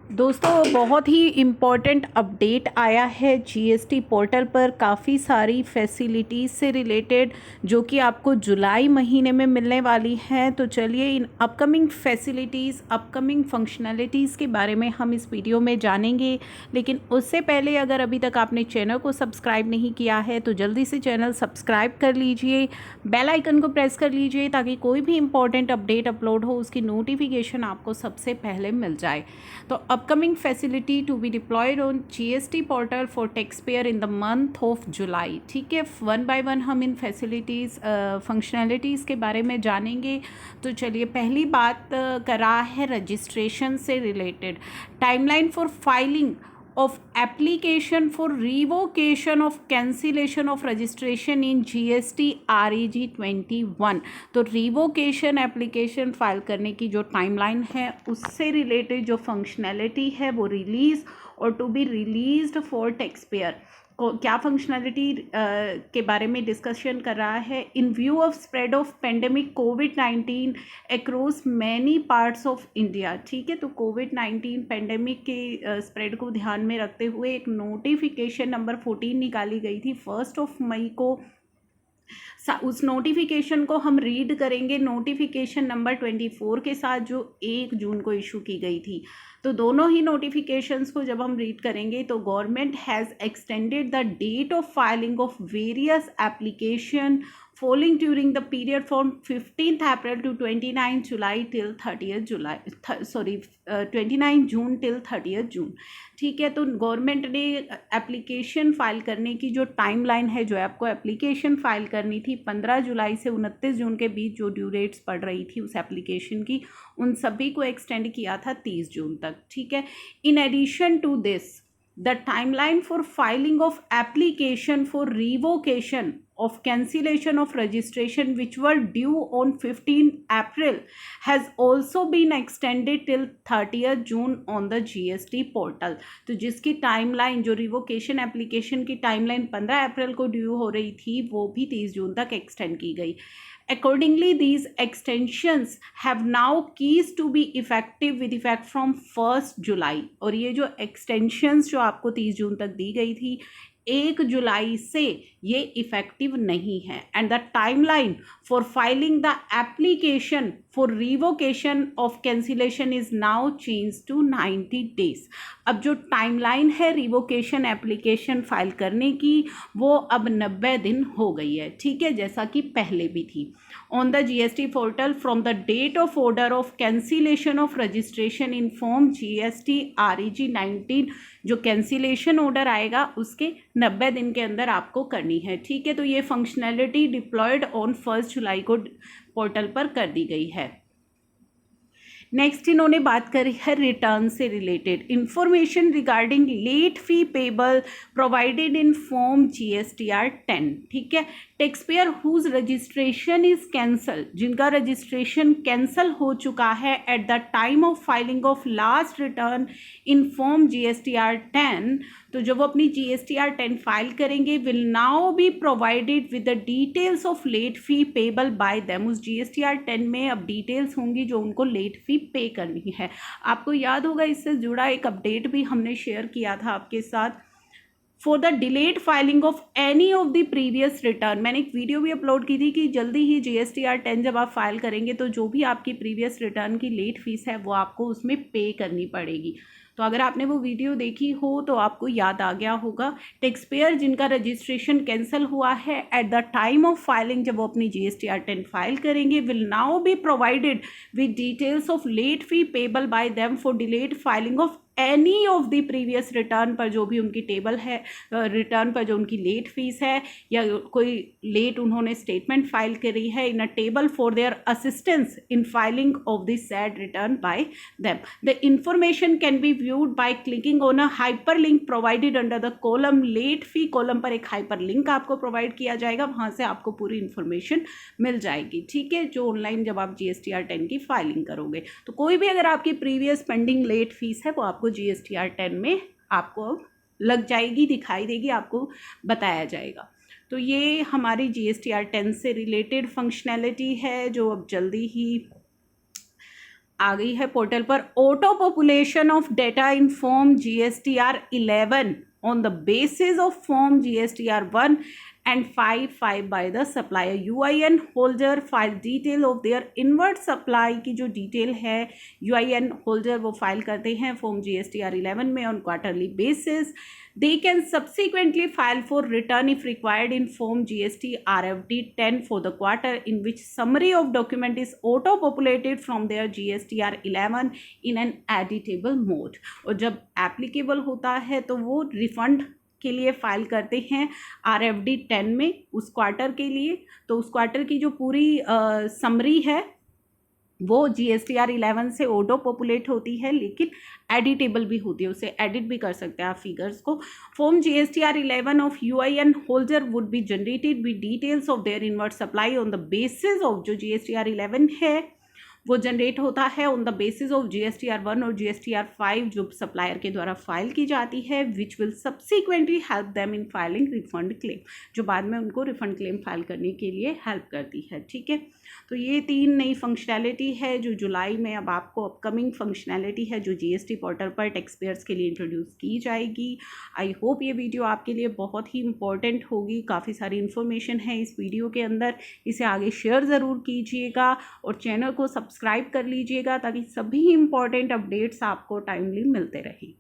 दोस्तों बहुत ही important update आया है जीएसटी पोर्टल पर। काफ़ी सारी फैसिलिटीज़ से रिलेटेड जो कि आपको जुलाई महीने में मिलने वाली हैं। तो चलिए in upcoming facilities, upcoming functionalities के बारे में हम इस वीडियो में जानेंगे। लेकिन उससे पहले अगर अभी तक आपने चैनल को सब्सक्राइब नहीं किया है तो जल्दी से चैनल सब्सक्राइब कर लीजिए, बेल आइकन को प्रेस कर लीजिए ताकि कोई भी इम्पॉर्टेंट अपडेट अपलोड हो उसकी नोटिफिकेशन आपको सबसे पहले मिल जाए। तो upcoming facility to be deployed on GST portal for taxpayer in the month of July। ठीक है, वन बाय वन हम इन फैसिलिटीज़ फंक्शनैलिटीज़ के बारे में जानेंगे। तो चलिए पहली बात कर रहा है रजिस्ट्रेशन से related. Timeline for filing of application for revocation of cancellation of registration in GST REG 21। तो रिवोकेशन एप्लीकेशन फाइल करने की जो टाइमलाइन है उससे रिलेटेड जो फंक्शनैलिटी है वो रिलीज़ और to be released for tax payer को क्या फंक्शनैलिटी के बारे में डिस्कशन कर रहा है। इन view of spread of pandemic covid across many parts of India. ठीक है, तो कोविड-19 पेंडेमिक के स्प्रेड को ध्यान में रखते हुए एक नोटिफिकेशन नंबर 14 निकाली गई थी 1 मई को। उस नोटिफिकेशन को हम रीड करेंगे नोटिफिकेशन नंबर 24 के साथ जो 1 जून को इशू की गई थी। तो दोनों ही नोटिफिकेशंस को जब हम रीड करेंगे तो government has extended the date of filing of various application falling during the period from 15th April to 29th July till 30th July 29 June till 30th जून। ठीक है, तो गवर्नमेंट ने एप्लीकेशन फ़ाइल करने की जो टाइमलाइन है, जो आपको एप्लीकेशन फ़ाइल करनी थी 15 जुलाई से 29 जून के बीच जो ड्यू डेट्स पड़ रही थी उस एप्लीकेशन की, उन सभी को एक्सटेंड किया था 30 जून तक। ठीक है, in addition to this the timeline for filing of application for revocation of cancellation of registration which were due on 15 April has also been extended till 30th June on the GST portal। तो जिसकी timeline, जो revocation application की timeline 15 अप्रैल को due हो रही थी वो भी 30 जून तक एक्सटेंड की गई। Accordingly, these extensions have now ceased to be effective with effect from 1st July। और ये जो extensions जो आपको 30 जून तक दी गई थी 1 जुलाई से ये इफ़ेक्टिव नहीं है। And the timeline for filing the application for revocation of cancellation is now change to 90 days. अब जो टाइमलाइन है रिवोकेशन एप्लीकेशन फाइल करने की वो अब 90 दिन हो गई है। ठीक है, जैसा कि पहले भी थी। On the GST portal from the date of order of cancellation of registration in form GST REG 19 जो कैंसिलेशन ऑर्डर आएगा उसके 90 दिन के अंदर आपको करनी है। ठीक है, तो ये फंक्शनैलिटी डिप्लॉयड ऑन 1 जुलाई को पोर्टल पर कर दी गई है। नेक्स्ट इन्होंने बात करी है रिटर्न से related. Information regarding late fee payable provided in form GSTR 10। ठीक है, tax payer whose registration is cancel, जिनका रजिस्ट्रेशन कैंसल हो चुका है at the time of filing of last return in form GSTR 10, तो जब वो अपनी GSTR 10 फाइल करेंगे will now be provided with the details of late fee payable by them. उस GSTR 10 में अब डिटेल्स होंगी जो उनको लेट फी पे करनी है। आपको याद होगा इससे जुड़ा एक अपडेट भी हमने शेयर किया था आपके साथ। For the delayed filing of any of the previous return, मैंने एक वीडियो भी अपलोड की थी कि जल्दी ही GSTR 10 जब आप फाइल करेंगे तो जो भी आपकी प्रीवियस रिटर्न की लेट फीस है वो आपको उसमें पे करनी पड़ेगी। तो अगर आपने वो वीडियो देखी हो तो आपको याद आ गया होगा। टैक्स पेयर जिनका रजिस्ट्रेशन कैंसिल हुआ है at the time of filing, जब वो अपनी GSTR 10 फाइल करेंगे will now be provided with details of late fee payable by them for delayed filing of any of the previous return पर जो भी उनकी टेबल है, रिटर्न पर जो उनकी लेट फीस है या कोई लेट उन्होंने स्टेटमेंट फाइल करी है in a table for their assistance in filing of the said return by them. The information can be viewed by clicking on a hyperlink provided under the column late fee. Column पर एक hyper link आपको provide किया जाएगा, वहाँ से आपको पूरी information मिल जाएगी। ठीक है, जो ऑनलाइन जब आप GSTR 10 की फाइलिंग करोगे तो कोई भी अगर आपकी प्रीवियस पेंडिंग लेट फीस है वो आपको GSTR 10 में आपको लग जाएगी, दिखाई देगी, आपको बताया जाएगा। तो ये हमारी GSTR 10 से रिलेटेड फंक्शनैलिटी है जो अब जल्दी ही आ गई है पोर्टल पर auto population of data in form GSTR 11 on the basis of form GSTR 1 and 5 by the supplier. UIN holder file detail of their inward supply की जो डिटेल है UIN holder वो फाइल करते हैं फॉर्म GSTR 11 में on quarterly basis. They can subsequently file for return if required in form GST RFD 10 for the quarter in which summary of document is auto-populated from their GSTR 11 in an editable mode. और जब applicable होता है तो वो refund के लिए file करते हैं RFD 10 में उस क्वार्टर के लिए। तो उस क्वार्टर की जो पूरी समरी है वो GSTR 11 से ऑटो पॉपुलेट होती है, लेकिन एडिटेबल भी होती है, उसे एडिट भी कर सकते हैं आप फिगर्स को। Form GSTR 11 of UIN holder would be generated with details of their inward supply on the basis of जो GSTR 11 है वो जनरेट होता है on the basis of GSTR 1 और GSTR 5 जो सप्लायर के द्वारा फाइल की जाती है, which will subsequently help them in filing refund claim, जो बाद में उनको रिफंड क्लेम फाइल करने के लिए हेल्प करती है। ठीक है, तो ये 3 नई फंक्शनैलिटी है जो जुलाई में अब आपको अपकमिंग फंक्शनैलिटी है जो GST पोर्टल पर टैक्स पेयर्स के लिए इंट्रोड्यूस की जाएगी। आई होप ये वीडियो आपके लिए बहुत ही इंपॉर्टेंट होगी, काफ़ी सारी इन्फॉर्मेशन है इस वीडियो के अंदर, इसे आगे शेयर ज़रूर कीजिएगा और चैनल को सब्सक्राइब कर लीजिएगा ताकि सभी इंपॉर्टेंट अपडेट्स आपको टाइमली मिलते रहें।